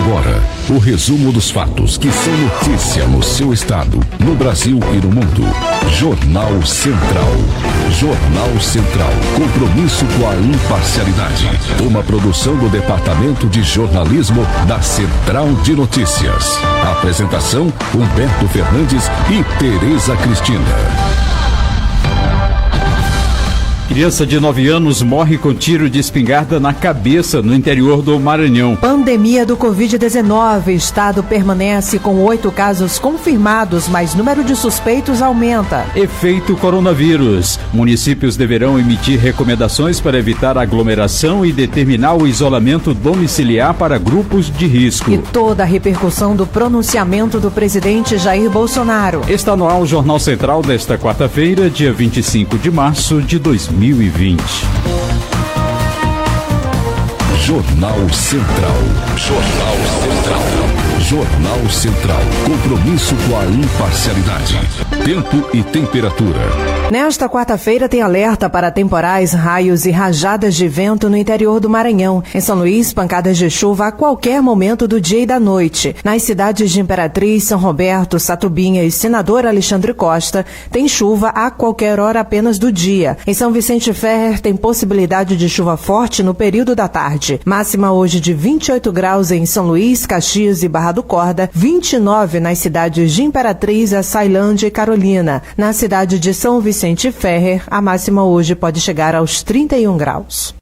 agora, o resumo dos fatos que são notícia no seu estado, no Brasil e no mundo. Jornal Central. Jornal Central. Compromisso com a imparcialidade. Uma produção do Departamento de Jornalismo da Central de Notícias. Apresentação: Humberto Fernandes e Tereza Cristina. Criança de 9 anos morre com tiro de espingarda na cabeça no interior do Maranhão. Pandemia do Covid-19. Estado permanece com 8 casos confirmados, mas número de suspeitos aumenta. Efeito coronavírus. Municípios deverão emitir recomendações para evitar aglomeração e determinar o isolamento domiciliar para grupos de risco. E toda a repercussão do pronunciamento do presidente Jair Bolsonaro. Está no ar o Jornal Central desta quarta-feira, dia 25 de março de 2020. Jornal Central. Jornal Central. Jornal Central. Compromisso com a imparcialidade. Tempo e temperatura. Nesta quarta-feira tem alerta para temporais, raios e rajadas de vento no interior do Maranhão. Em São Luís, pancadas de chuva a qualquer momento do dia e da noite. Nas cidades de Imperatriz, São Roberto, Satubinha e Senador Alexandre Costa, tem chuva a qualquer hora apenas do dia. Em São Vicente Ferrer, tem possibilidade de chuva forte no período da tarde. Máxima hoje de 28 graus em São Luís, Caxias e Barra do Corda, 29 nas cidades de Imperatriz, Açailândia e Carolina. Na cidade de São Vicente Ferrer, a máxima hoje pode chegar aos 31 graus.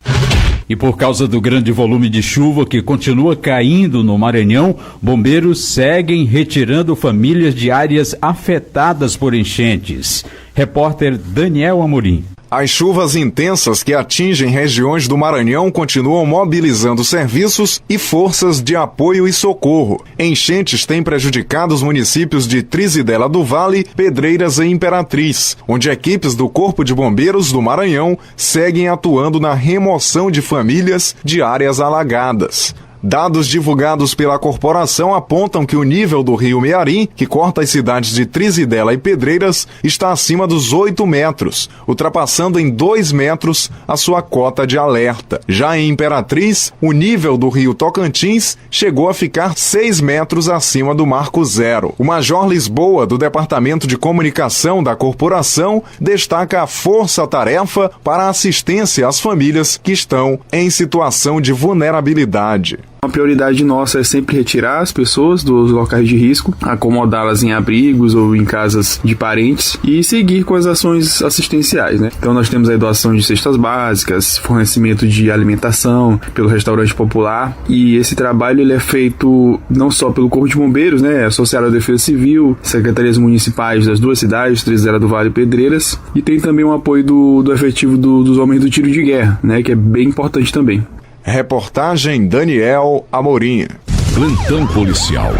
E por causa do grande volume de chuva que continua caindo no Maranhão, bombeiros seguem retirando famílias de áreas afetadas por enchentes. Repórter Daniel Amorim. As chuvas intensas que atingem regiões do Maranhão continuam mobilizando serviços e forças de apoio e socorro. Enchentes têm prejudicado os municípios de Trizidela do Vale, Pedreiras e Imperatriz, onde equipes do Corpo de Bombeiros do Maranhão seguem atuando na remoção de famílias de áreas alagadas. Dados divulgados pela corporação apontam que o nível do rio Mearim, que corta as cidades de Trizidela e Pedreiras, está acima dos 8 metros, ultrapassando em 2 metros a sua cota de alerta. Já em Imperatriz, o nível do rio Tocantins chegou a ficar 6 metros acima do marco zero. O Major Lisboa, do Departamento de Comunicação da corporação, destaca a força-tarefa para a assistência às famílias que estão em situação de vulnerabilidade. A prioridade nossa é sempre retirar as pessoas dos locais de risco, acomodá-las em abrigos ou em casas de parentes e seguir com as ações assistenciais, né? Então nós temos a doação de cestas básicas, fornecimento de alimentação pelo restaurante popular, e esse trabalho ele é feito não só pelo Corpo de Bombeiros, né, associado à Defesa Civil, secretarias municipais das duas cidades, Trizidela do Vale e Pedreiras, e tem também o apoio do efetivo dos homens do tiro de guerra, né, que é bem importante também. Reportagem Daniel Amorim. Plantão policial.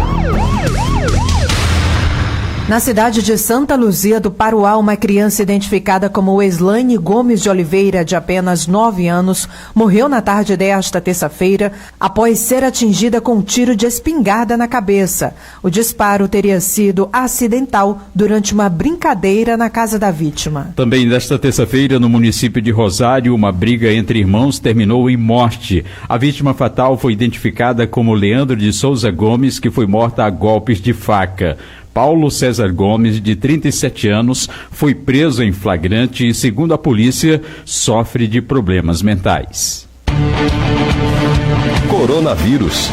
Na cidade de Santa Luzia do Paruá, uma criança identificada como Weslaine Gomes de Oliveira, de apenas 9 anos, morreu na tarde desta terça-feira após ser atingida com um tiro de espingarda na cabeça. O disparo teria sido acidental durante uma brincadeira na casa da vítima. Também nesta terça-feira, no município de Rosário, uma briga entre irmãos terminou em morte. A vítima fatal foi identificada como Leandro de Souza Gomes, que foi morta a golpes de faca. Paulo César Gomes, de 37 anos, foi preso em flagrante e, segundo a polícia, sofre de problemas mentais. Coronavírus.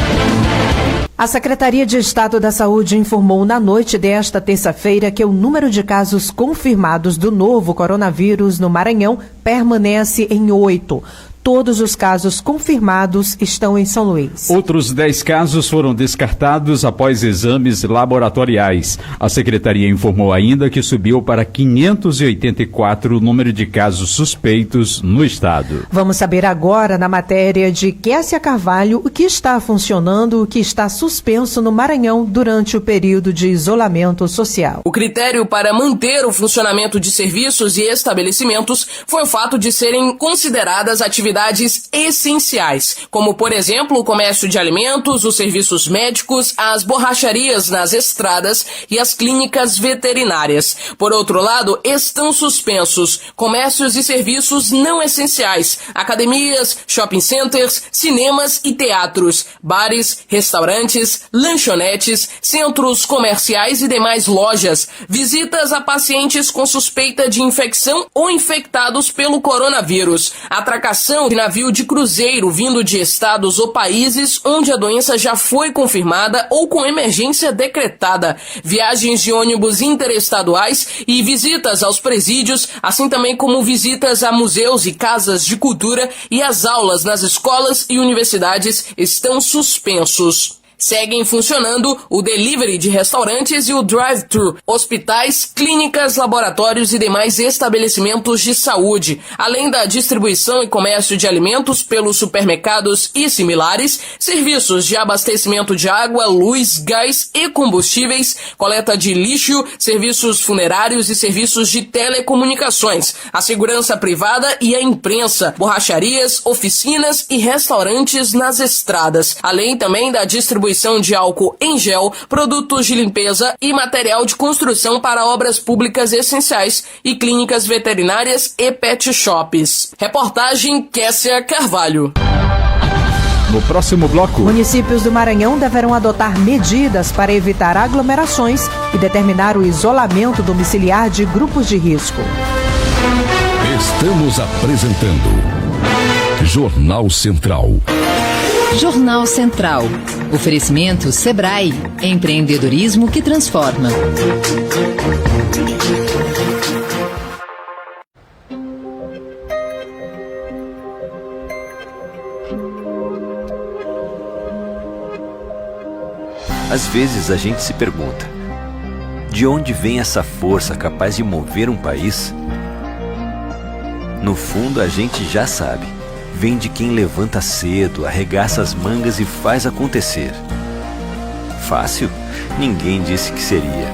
A Secretaria de Estado da Saúde informou na noite desta terça-feira que o número de casos confirmados do novo coronavírus no Maranhão permanece em 8. Todos os casos confirmados estão em São Luís. Outros 10 casos foram descartados após exames laboratoriais. A Secretaria informou ainda que subiu para 584 o número de casos suspeitos no estado. Vamos saber agora, na matéria de Kessia Carvalho, o que está funcionando, o que está suspenso no Maranhão durante o período de isolamento social. O critério para manter o funcionamento de serviços e estabelecimentos foi o fato de serem consideradas atividades atividades essenciais, como, por exemplo, o comércio de alimentos, os serviços médicos, as borracharias nas estradas e as clínicas veterinárias. Por outro lado, estão suspensos comércios e serviços não essenciais, academias, shopping centers, cinemas e teatros, bares, restaurantes, lanchonetes, centros comerciais e demais lojas, visitas a pacientes com suspeita de infecção ou infectados pelo coronavírus, atracação de navio de cruzeiro vindo de estados ou países onde a doença já foi confirmada ou com emergência decretada, viagens de ônibus interestaduais e visitas aos presídios, assim também como visitas a museus e casas de cultura, e as aulas nas escolas e universidades estão suspensos. Seguem funcionando o delivery de restaurantes e o drive-thru, hospitais, clínicas, laboratórios e demais estabelecimentos de saúde, além da distribuição e comércio de alimentos pelos supermercados e similares, serviços de abastecimento de água, luz, gás e combustíveis, coleta de lixo, serviços funerários e serviços de telecomunicações, a segurança privada e a imprensa, borracharias, oficinas e restaurantes nas estradas, além também da distribuição de álcool em gel, produtos de limpeza e material de construção para obras públicas essenciais e clínicas veterinárias e pet shops. Reportagem Kessia Carvalho. No próximo bloco, municípios do Maranhão deverão adotar medidas para evitar aglomerações e determinar o isolamento domiciliar de grupos de risco. Estamos apresentando Jornal Central. Jornal Central. Oferecimento Sebrae. Empreendedorismo que transforma. Às vezes a gente se pergunta: de onde vem essa força capaz de mover um país? No fundo, a gente já sabe. Vem de quem levanta cedo, arregaça as mangas e faz acontecer. Fácil? Ninguém disse que seria.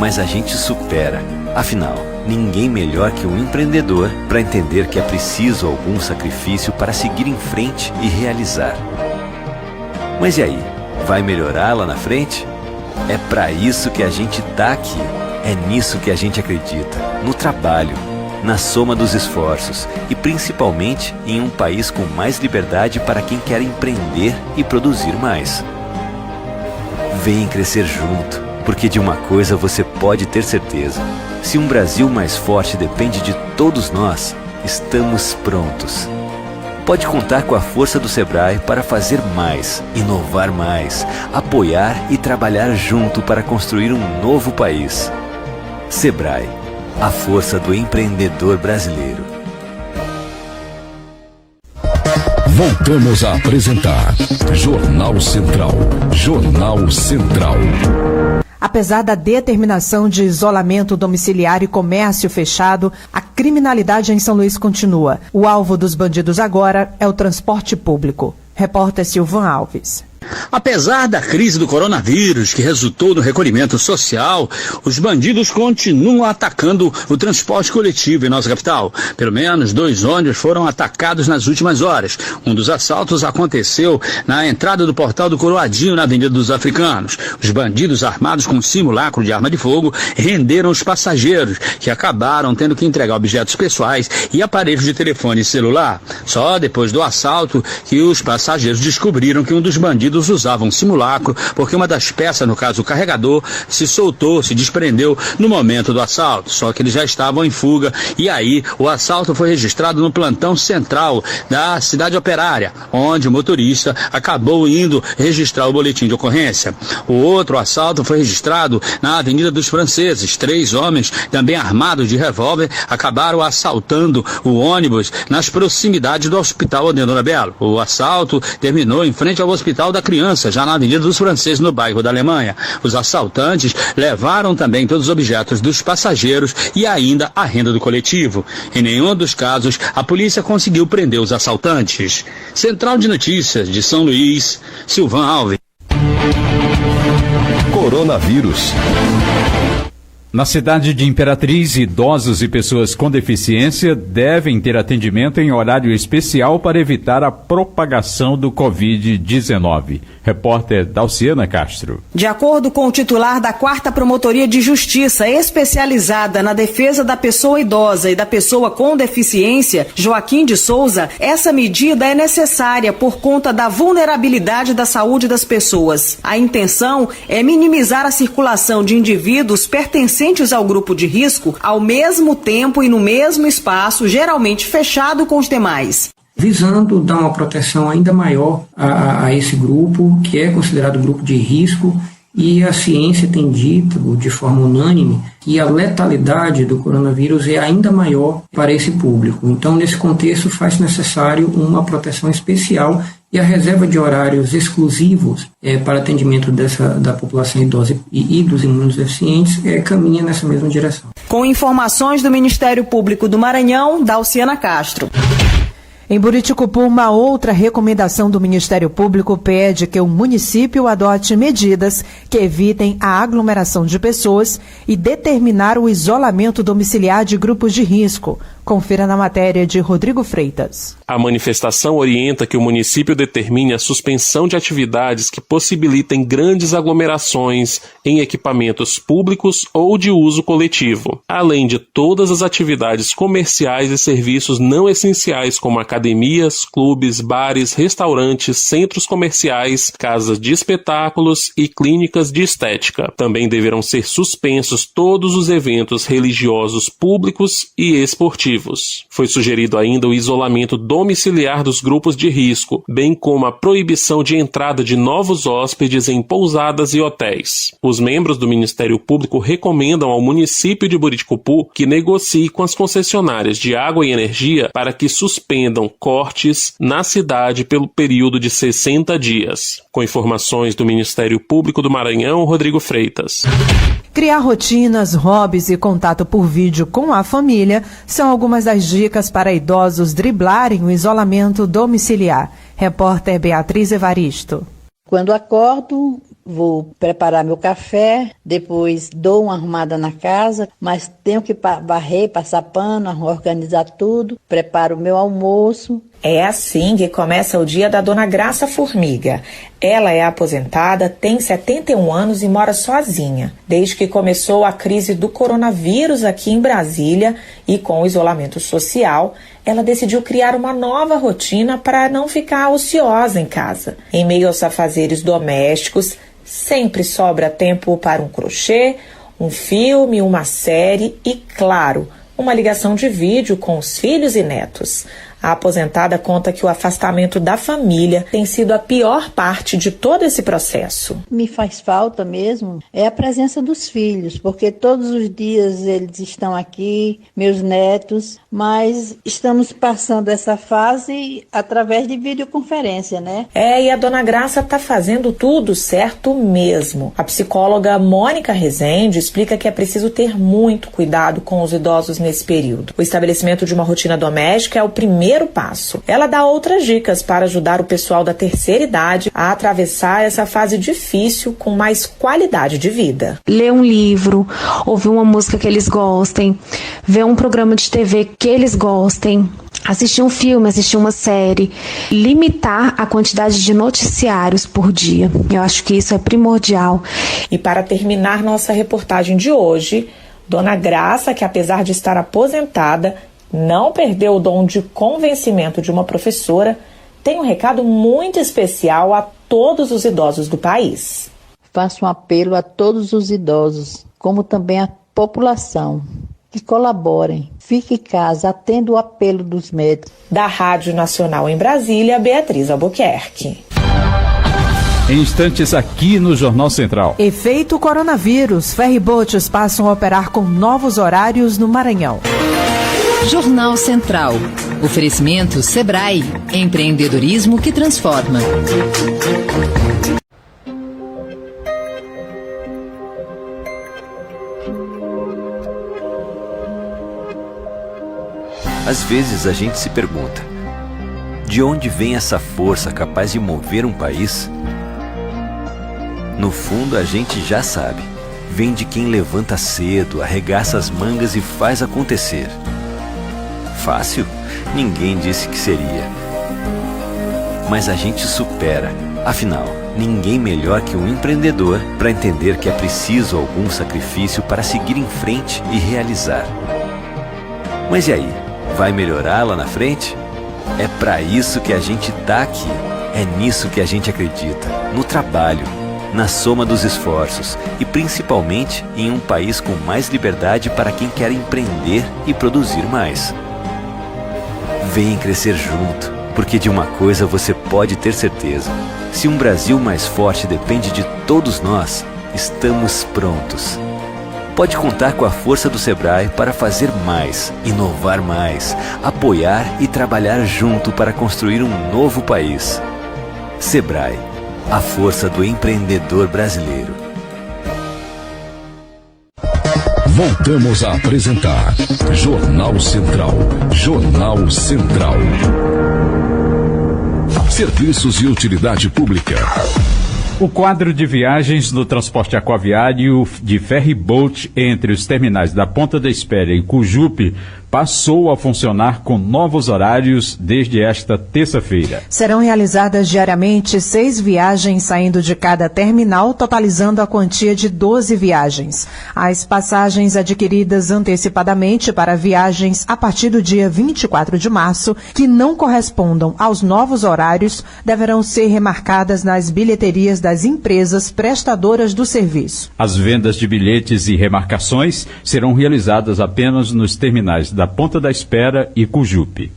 Mas a gente supera. Afinal, ninguém melhor que um empreendedor para entender que é preciso algum sacrifício para seguir em frente e realizar. Mas e aí? Vai melhorar lá na frente? É para isso que a gente tá aqui. É nisso que a gente acredita. No trabalho, na soma dos esforços e principalmente em um país com mais liberdade para quem quer empreender e produzir mais. Vem crescer junto, porque de uma coisa você pode ter certeza: se um Brasil mais forte depende de todos nós, estamos prontos. Pode contar com a força do Sebrae para fazer mais, inovar mais, apoiar e trabalhar junto para construir um novo país. Sebrae, a força do empreendedor brasileiro. Voltamos a apresentar Jornal Central. Jornal Central. Apesar da determinação de isolamento domiciliar e comércio fechado, a criminalidade em São Luís continua. O alvo dos bandidos agora é o transporte público. Repórter Silvan Alves. Apesar da crise do coronavírus, que resultou no recolhimento social, os bandidos continuam atacando o transporte coletivo em nossa capital. Pelo menos 2 ônibus foram atacados nas últimas horas. Um dos assaltos aconteceu na entrada do Portal do Coroadinho, na Avenida dos Africanos. Os bandidos, armados com simulacro de arma de fogo, renderam os passageiros, que acabaram tendo que entregar objetos pessoais e aparelhos de telefone celular. Só depois do assalto que os passageiros descobriram que um dos bandidos usava um simulacro, porque uma das peças, no caso o carregador, se soltou, se desprendeu no momento do assalto. Só que eles já estavam em fuga e aí o assalto foi registrado no plantão central da cidade operária, onde o motorista acabou indo registrar o boletim de ocorrência. O outro assalto foi registrado na Avenida dos Franceses. 3 homens, também armados de revólver, acabaram assaltando o ônibus nas proximidades do Hospital Odendona Belo. O assalto terminou em frente ao Hospital da Criança, já na Avenida dos Franceses, no bairro da Alemanha. Os assaltantes levaram também todos os objetos dos passageiros e ainda a renda do coletivo. Em nenhum dos casos, a polícia conseguiu prender os assaltantes. Central de Notícias de São Luís, Silvan Alves. Coronavírus. Na cidade de Imperatriz, idosos e pessoas com deficiência devem ter atendimento em horário especial para evitar a propagação do Covid-19. Repórter Dalciana Castro. De acordo com o titular da 4ª Promotoria de Justiça, especializada na defesa da pessoa idosa e da pessoa com deficiência, Joaquim de Souza, essa medida é necessária por conta da vulnerabilidade da saúde das pessoas. A intenção é minimizar a circulação de indivíduos pertencentes ao grupo de risco ao mesmo tempo e no mesmo espaço, geralmente fechado com os demais. Visando dar uma proteção ainda maior a esse grupo, que é considerado grupo de risco, e a ciência tem dito de forma unânime que a letalidade do coronavírus é ainda maior para esse público. Então, nesse contexto, faz necessário uma proteção especial e a reserva de horários exclusivos para atendimento da população idosa e dos imunodeficientes caminha nessa mesma direção. Com informações do Ministério Público do Maranhão, Dalciana Castro. Em Buriticupu, uma outra recomendação do Ministério Público pede que o município adote medidas que evitem a aglomeração de pessoas e determinar o isolamento domiciliar de grupos de risco. Confira na matéria de Rodrigo Freitas. A manifestação orienta que o município determine a suspensão de atividades que possibilitem grandes aglomerações em equipamentos públicos ou de uso coletivo, além de todas as atividades comerciais e serviços não essenciais como academias, clubes, bares, restaurantes, centros comerciais, casas de espetáculos e clínicas de estética. Também deverão ser suspensos todos os eventos religiosos públicos e esportivos. Foi sugerido ainda o isolamento domiciliar dos grupos de risco, bem como a proibição de entrada de novos hóspedes em pousadas e hotéis. Os membros do Ministério Público recomendam ao município de Buriticupu que negocie com as concessionárias de água e energia para que suspendam cortes na cidade pelo período de 60 dias. Com informações do Ministério Público do Maranhão, Rodrigo Freitas. Criar rotinas, hobbies e contato por vídeo com a família são algumas das dicas para idosos driblarem o isolamento domiciliar. Repórter Beatriz Evaristo. Quando acordo, vou preparar meu café, depois dou uma arrumada na casa, mas tenho que varrer, passar pano, organizar tudo, preparo o meu almoço. É assim que começa o dia da Dona Graça Formiga. Ela é aposentada, tem 71 anos e mora sozinha. Desde que começou a crise do coronavírus aqui em Brasília e com o isolamento social, ela decidiu criar uma nova rotina para não ficar ociosa em casa. Em meio aos afazeres domésticos, sempre sobra tempo para um crochê, um filme, uma série e, claro, uma ligação de vídeo com os filhos e netos. A aposentada conta que o afastamento da família tem sido a pior parte de todo esse processo. Me faz falta mesmo é a presença dos filhos, porque todos os dias eles estão aqui, meus netos, mas estamos passando essa fase através de videoconferência, né? E a Dona Graça está fazendo tudo certo mesmo. A psicóloga Mônica Rezende explica que é preciso ter muito cuidado com os idosos nesse período. O estabelecimento de uma rotina doméstica é o primeiro passo. Ela dá outras dicas para ajudar o pessoal da terceira idade a atravessar essa fase difícil com mais qualidade de vida. Ler um livro, ouvir uma música que eles gostem, ver um programa de TV que eles gostem, assistir um filme, assistir uma série, limitar a quantidade de noticiários por dia. Eu acho que isso é primordial. E para terminar nossa reportagem de hoje, Dona Graça, que apesar de estar aposentada, não perdeu o dom de convencimento de uma professora, tem um recado muito especial a todos os idosos do país. Faço um apelo a todos os idosos, como também a população, que colaborem. Fique em casa, atenda o apelo dos médicos. Da Rádio Nacional em Brasília, Beatriz Albuquerque. Em instantes aqui no Jornal Central. Efeito coronavírus. Ferryboats passam a operar com novos horários no Maranhão. Jornal Central. Oferecimento Sebrae. Empreendedorismo que transforma. Às vezes a gente se pergunta: de onde vem essa força capaz de mover um país? No fundo, a gente já sabe. vem de quem levanta cedo, arregaça as mangas e faz acontecer. Fácil? Ninguém disse que seria. Mas a gente supera. Afinal, ninguém melhor que um empreendedor para entender que é preciso algum sacrifício para seguir em frente e realizar. Mas e aí? Vai melhorar lá na frente? É para isso que a gente tá aqui. É nisso que a gente acredita. No trabalho, na soma dos esforços e principalmente em um país com mais liberdade para quem quer empreender e produzir mais. Vem crescer junto, porque de uma coisa você pode ter certeza. Se um Brasil mais forte depende de todos nós, estamos prontos. Pode contar com a força do Sebrae para fazer mais, inovar mais, apoiar e trabalhar junto para construir um novo país. Sebrae, a força do empreendedor brasileiro. Voltamos a apresentar Jornal Central. Jornal Central. Serviços e utilidade pública. O quadro de viagens no transporte aquaviário de ferry-boat entre os terminais da Ponta da Espera e Cujupe passou a funcionar com novos horários desde esta terça-feira. Serão realizadas diariamente 6 viagens saindo de cada terminal, totalizando a quantia de 12 viagens. As passagens adquiridas antecipadamente para viagens a partir do dia 24 de março, que não correspondam aos novos horários, deverão ser remarcadas nas bilheterias das empresas prestadoras do serviço. As vendas de bilhetes e remarcações serão realizadas apenas nos terminais da Ponta da Espera e Cujupe.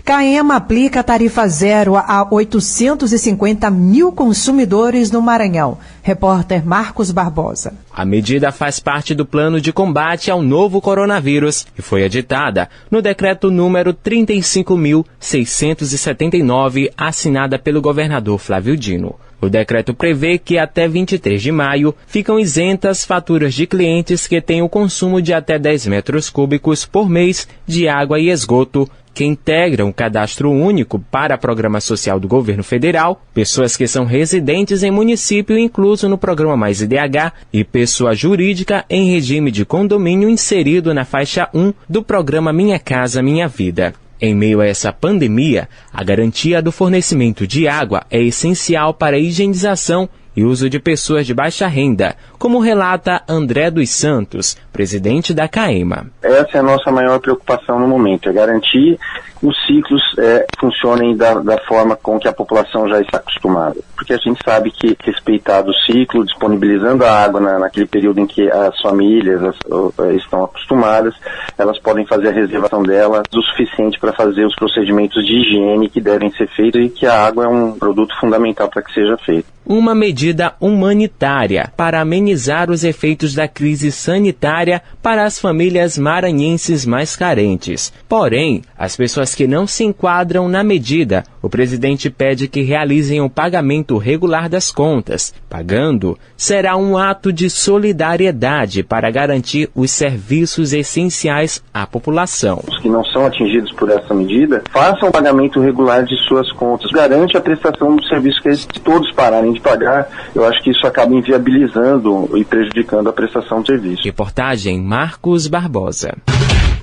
Caema aplica tarifa zero a 850 mil consumidores no Maranhão. Repórter Marcos Barbosa. A medida faz parte do plano de combate ao novo coronavírus e foi editada no decreto número 35.679, assinada pelo governador Flávio Dino. O decreto prevê que até 23 de maio ficam isentas faturas de clientes que têm o consumo de até 10 metros cúbicos por mês de água e esgoto, que integram o cadastro único para programa social do governo federal, pessoas que são residentes em município incluso no programa Mais IDH e pessoa jurídica em regime de condomínio inserido na faixa 1 do programa Minha Casa Minha Vida. Em meio a essa pandemia, a garantia do fornecimento de água é essencial para a higienização e uso de pessoas de baixa renda, como relata André dos Santos, presidente da Caema. Essa é a nossa maior preocupação no momento, é garantir que os ciclos funcionem da forma com que a população já está acostumada. Porque a gente sabe que, respeitado o ciclo, disponibilizando a água naquele período em que as famílias estão acostumadas, elas podem fazer a reservação dela o suficiente para fazer os procedimentos de higiene que devem ser feitos e que a água é um produto fundamental para que seja feito. Uma medida humanitária para amenizar os efeitos da crise sanitária para as famílias maranhenses mais carentes. Porém, as pessoas que não se enquadram na medida, o presidente pede que realizem o pagamento regular das contas. Pagando será um ato de solidariedade para garantir os serviços essenciais à população. Os que não são atingidos por essa medida, façam o pagamento regular de suas contas. Garante a prestação do serviço que se todos pararem de pagar, eu acho que isso acaba inviabilizando e prejudicando a prestação do serviço. Reportagem Marcos Barbosa.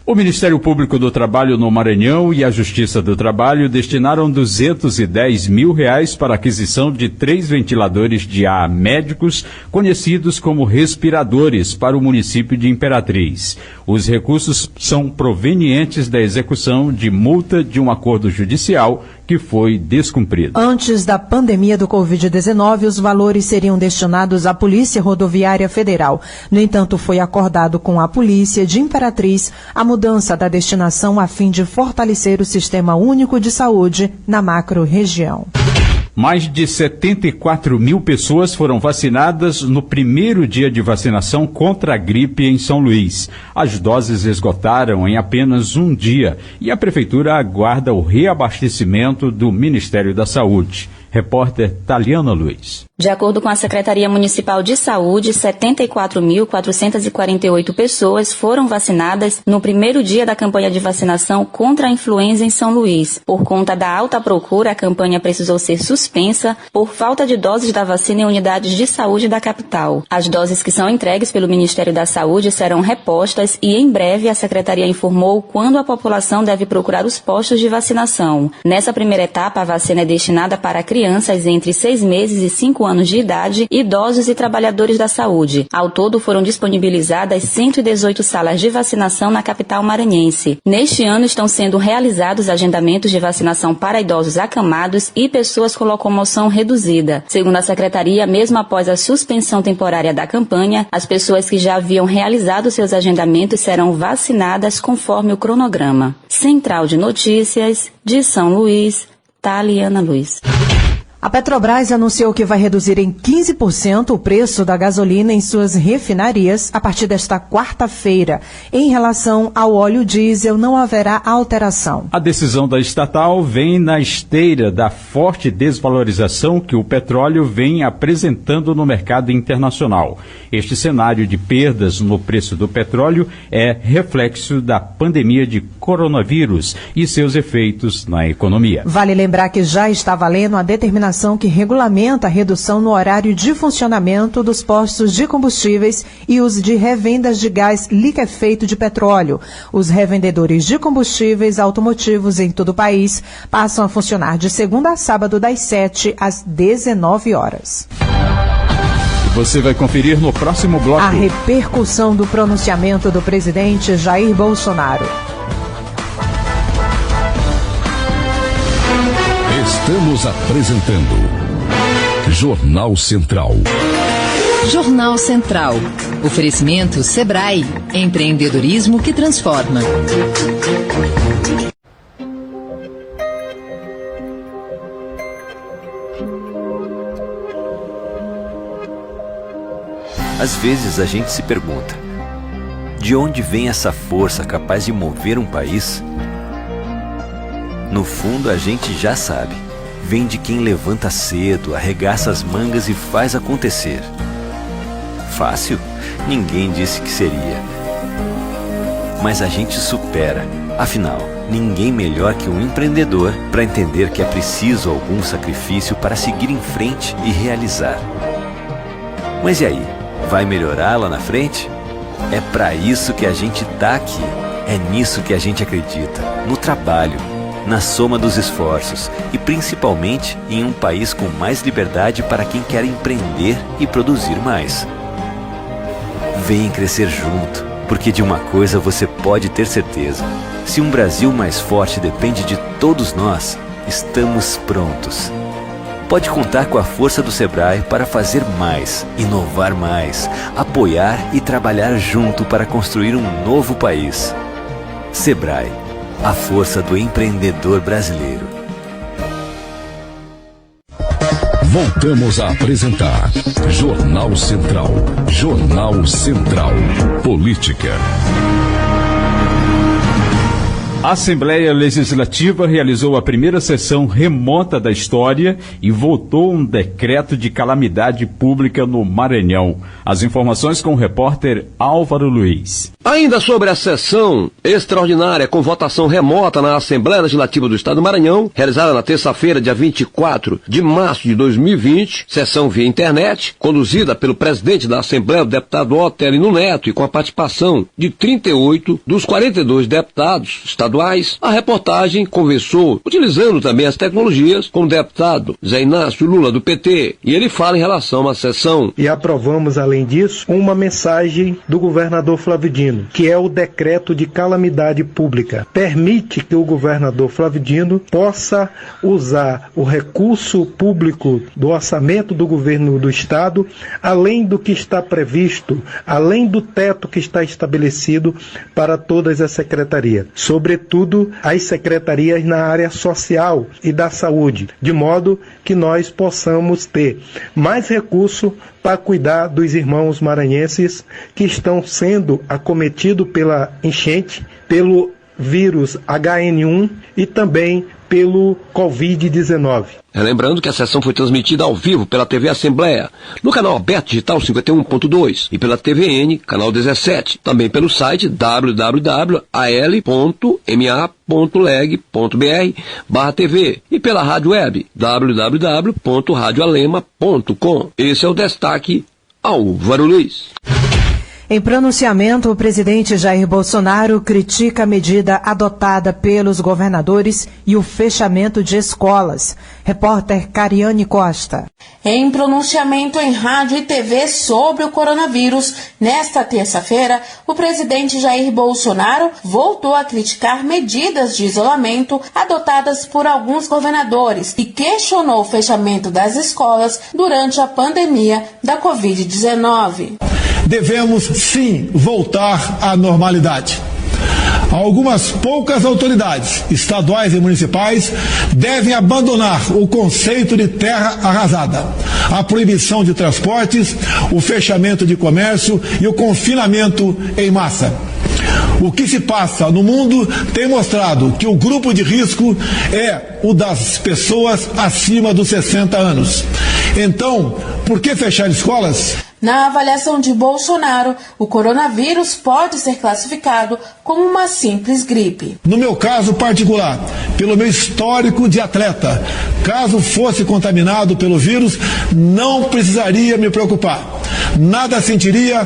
O Ministério Público do Trabalho no Maranhão e a Justiça do Trabalho destinaram R$210 mil para a aquisição de 3 ventiladores de ar médicos, conhecidos como respiradores, para o município de Imperatriz. Os recursos são provenientes da execução de multa de um acordo judicial que foi descumprido. Antes da pandemia do Covid-19, os valores seriam destinados à Polícia Rodoviária Federal. No entanto, foi acordado com a Polícia de Imperatriz a mudança da destinação a fim de fortalecer o Sistema Único de Saúde na macro-região. Mais de 74 mil pessoas foram vacinadas no primeiro dia de vacinação contra a gripe em São Luís. As doses esgotaram em apenas um dia e a Prefeitura aguarda o reabastecimento do Ministério da Saúde. Repórter Taliana Luiz. De acordo com a Secretaria Municipal de Saúde, 74.448 pessoas foram vacinadas no primeiro dia da campanha de vacinação contra a influenza em São Luís. Por conta da alta procura, a campanha precisou ser suspensa por falta de doses da vacina em unidades de saúde da capital. As doses que são entregues pelo Ministério da Saúde serão repostas e, em breve, a Secretaria informou quando a população deve procurar os postos de vacinação. Nessa primeira etapa, a vacina é destinada para crianças entre 6 meses e 5 anos de idade, idosos e trabalhadores da saúde. Ao todo, foram disponibilizadas 118 salas de vacinação na capital maranhense. Neste ano, estão sendo realizados agendamentos de vacinação para idosos acamados e pessoas com locomoção reduzida. Segundo a Secretaria, mesmo após a suspensão temporária da campanha, as pessoas que já haviam realizado seus agendamentos serão vacinadas conforme o cronograma. Central de Notícias, de São Luís, Taliana Luiz. A Petrobras anunciou que vai reduzir em 15% o preço da gasolina em suas refinarias a partir desta quarta-feira. Em relação ao óleo diesel, não haverá alteração. A decisão da estatal vem na esteira da forte desvalorização que o petróleo vem apresentando no mercado internacional. Este cenário de perdas no preço do petróleo é reflexo da pandemia de coronavírus e seus efeitos na economia. Vale lembrar que já está valendo a determinação que regulamenta a redução no horário de funcionamento dos postos de combustíveis e os de revendas de gás liquefeito de petróleo. Os revendedores de combustíveis automotivos em todo o país passam a funcionar de segunda a sábado das 7 às 19 horas. Você vai conferir no próximo bloco a repercussão do pronunciamento do presidente Jair Bolsonaro. Estamos apresentando Jornal Central. Jornal Central. Oferecimento Sebrae. Empreendedorismo que transforma. Às vezes a gente se pergunta: de onde vem essa força capaz de mover um país? No fundo, a gente já sabe. Vem de quem levanta cedo, arregaça as mangas e faz acontecer. Fácil? Ninguém disse que seria. Mas a gente supera. Afinal, ninguém melhor que um empreendedor para entender que é preciso algum sacrifício para seguir em frente e realizar. Mas e aí? Vai melhorar lá na frente? É para isso que a gente tá aqui. É nisso que a gente acredita. No trabalho, na soma dos esforços e principalmente em um país com mais liberdade para quem quer empreender e produzir mais. Vem crescer junto, porque de uma coisa você pode ter certeza: se um Brasil mais forte depende de todos nós, estamos prontos. Pode contar com a força do Sebrae para fazer mais, inovar mais, apoiar e trabalhar junto para construir um novo país. Sebrae, a força do empreendedor brasileiro. Voltamos a apresentar Jornal Central. Jornal Central. Política. A Assembleia Legislativa realizou a primeira sessão remota da história e votou um decreto de calamidade pública no Maranhão. As informações com o repórter Álvaro Luiz. Ainda sobre a sessão extraordinária com votação remota na Assembleia Legislativa do Estado do Maranhão, realizada na terça-feira, dia 24 de março de 2020, sessão via internet, conduzida pelo presidente da Assembleia, o deputado Otelino Neto, e com a participação de 38 dos 42 deputados estaduais, a reportagem conversou, utilizando também as tecnologias, com o deputado Zé Inácio Lula, do PT, e ele fala em relação à sessão. E aprovamos, além disso, uma mensagem do governador Flávio Dino, que é o decreto de calamidade pública. Permite que o governador Flávio Dino possa usar o recurso público do orçamento do governo do Estado, além do que está previsto, além do teto que está estabelecido para todas as secretarias. Sobretudo, as secretarias na área social e da saúde, de modo que nós possamos ter mais recurso para cuidar dos irmãos maranhenses que estão sendo acometidos pela enchente, pelo vírus HN1 e também pelo Covid-19. Lembrando que a sessão foi transmitida ao vivo pela TV Assembleia, no canal aberto digital 51.2 e pela TVN, canal 17, também pelo site www.al.ma.leg.br/TV e pela rádio web www.radioalema.com. Esse é o destaque, Álvaro Luiz. Em pronunciamento, o presidente Jair Bolsonaro critica a medida adotada pelos governadores e o fechamento de escolas. Repórter Cariane Costa. Em pronunciamento em rádio e TV sobre o coronavírus, nesta terça-feira, o presidente Jair Bolsonaro voltou a criticar medidas de isolamento adotadas por alguns governadores e questionou o fechamento das escolas durante a pandemia da Covid-19. Devemos, sim, voltar à normalidade. Algumas poucas autoridades, estaduais e municipais, devem abandonar o conceito de terra arrasada, a proibição de transportes, o fechamento de comércio e o confinamento em massa. O que se passa no mundo tem mostrado que o grupo de risco é o das pessoas acima dos 60 anos. Então, por que fechar escolas? Na avaliação de Bolsonaro, o coronavírus pode ser classificado como uma simples gripe. No meu caso particular, pelo meu histórico de atleta, caso fosse contaminado pelo vírus, não precisaria me preocupar. Nada sentiria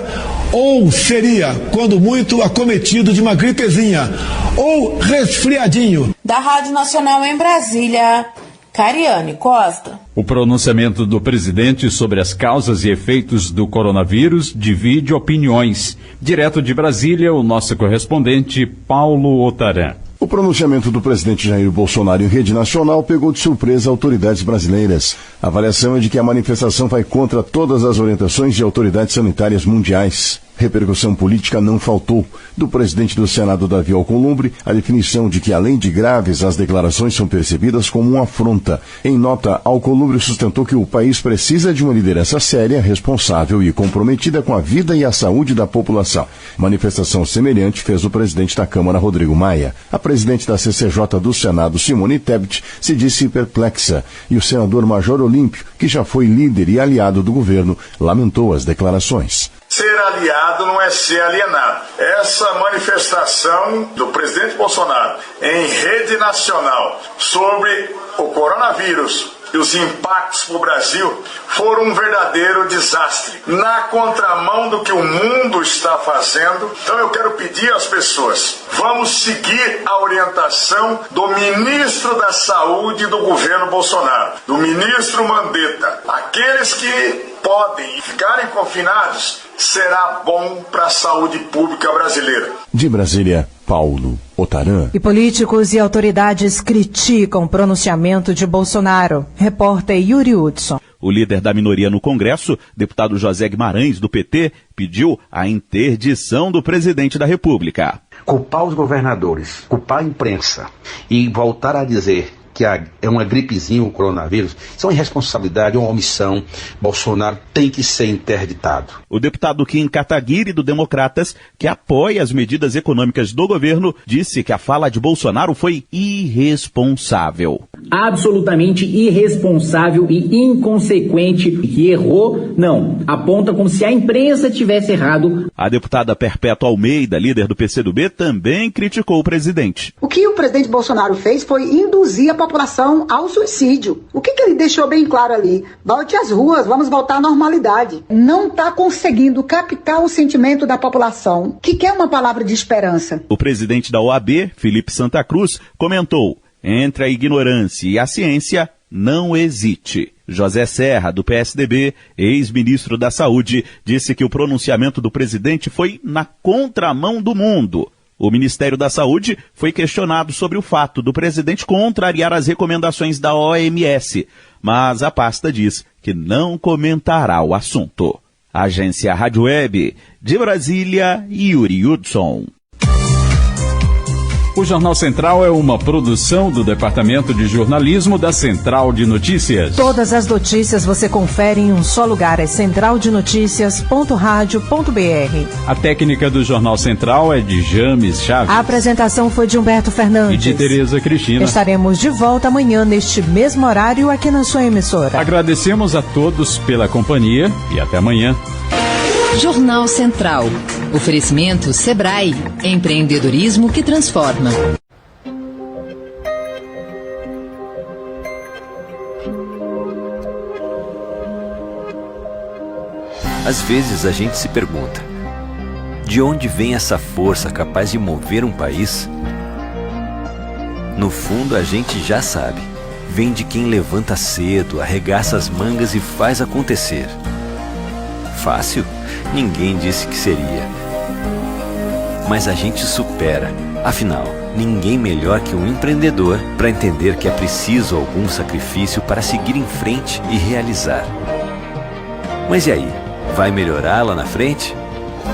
ou seria, quando muito, acometido de uma gripezinha ou resfriadinho. Da Rádio Nacional em Brasília, Cariane Costa. O pronunciamento do presidente sobre as causas e efeitos do coronavírus divide opiniões. Direto de Brasília, o nosso correspondente Paulo Otaran. O pronunciamento do presidente Jair Bolsonaro em rede nacional pegou de surpresa autoridades brasileiras. A avaliação é de que a manifestação vai contra todas as orientações de autoridades sanitárias mundiais. Repercussão política não faltou. Do presidente do Senado, Davi Alcolumbre, a definição de que, além de graves, as declarações são percebidas como uma afronta. Em nota, Alcolumbre sustentou que o país precisa de uma liderança séria, responsável e comprometida com a vida e a saúde da população. Manifestação semelhante fez o presidente da Câmara, Rodrigo Maia. A presidente da CCJ do Senado, Simone Tebet, se disse perplexa. E o senador Major Olímpio, que já foi líder e aliado do governo, lamentou as declarações. Ser aliado não é ser alienado. Essa manifestação do presidente Bolsonaro em rede nacional sobre o coronavírus e os impactos para o Brasil foram um verdadeiro desastre, na contramão do que o mundo está fazendo. Então eu quero pedir às pessoas, vamos seguir a orientação do ministro da Saúde do governo Bolsonaro, do ministro Mandetta. Aqueles que podem ficarem confinados, será bom para a saúde pública brasileira. De Brasília, Paulo Otaran. E políticos e autoridades criticam o pronunciamento de Bolsonaro. Repórter Yuri Hudson. O líder da minoria no Congresso, deputado José Guimarães, do PT, pediu a interdição do presidente da República. Culpar os governadores, culpar a imprensa e voltar a dizer que é uma gripezinha o coronavírus, isso é uma irresponsabilidade, uma omissão. Bolsonaro tem que ser interditado. O deputado Kim Kataguiri, do Democratas, que apoia as medidas econômicas do governo, disse que a fala de Bolsonaro foi irresponsável. Absolutamente irresponsável e inconsequente, que errou, não, aponta como se a imprensa tivesse errado. A deputada Perpétua Almeida, líder do PCdoB, também criticou o presidente. O que o presidente Bolsonaro fez foi induzir a população ao suicídio. O que ele deixou bem claro ali? Volte às ruas, vamos voltar à normalidade. Não está conseguindo captar o sentimento da população, que quer uma palavra de esperança. O presidente da OAB, Felipe Santa Cruz, comentou: entre a ignorância e a ciência, não hesite. José Serra, do PSDB, ex-ministro da Saúde, disse que o pronunciamento do presidente foi na contramão do mundo. O Ministério da Saúde foi questionado sobre o fato do presidente contrariar as recomendações da OMS, mas a pasta diz que não comentará o assunto. Agência Rádio Web, de Brasília, Yuri Hudson. O Jornal Central é uma produção do Departamento de Jornalismo da Central de Notícias. Todas as notícias você confere em um só lugar, é centraldenoticias.radio.br. A técnica do Jornal Central é de James Chaves. A apresentação foi de Humberto Fernandes. E de Tereza Cristina. Estaremos de volta amanhã neste mesmo horário aqui na sua emissora. Agradecemos a todos pela companhia e até amanhã. Jornal Central. Oferecimento Sebrae. Empreendedorismo que transforma. Às vezes a gente se pergunta: de onde vem essa força capaz de mover um país? No fundo a gente já sabe. Vem de quem levanta cedo, arregaça as mangas e faz acontecer. Fácil? Ninguém disse que seria. Mas a gente supera. Afinal, ninguém melhor que um empreendedor para entender que é preciso algum sacrifício para seguir em frente e realizar. Mas e aí? Vai melhorar lá na frente?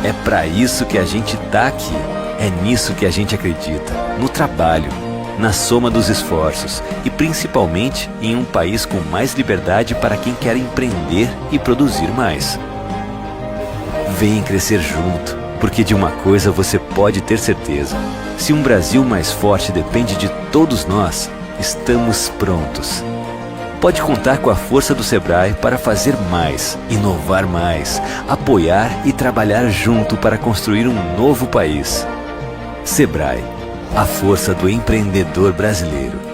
É para isso que a gente tá aqui. É nisso que a gente acredita. No trabalho, na soma dos esforços e principalmente em um país com mais liberdade para quem quer empreender e produzir mais. Vem crescer junto, porque de uma coisa você pode ter certeza: se um Brasil mais forte depende de todos nós, estamos prontos. Pode contar com a força do Sebrae para fazer mais, inovar mais, apoiar e trabalhar junto para construir um novo país. Sebrae, a força do empreendedor brasileiro.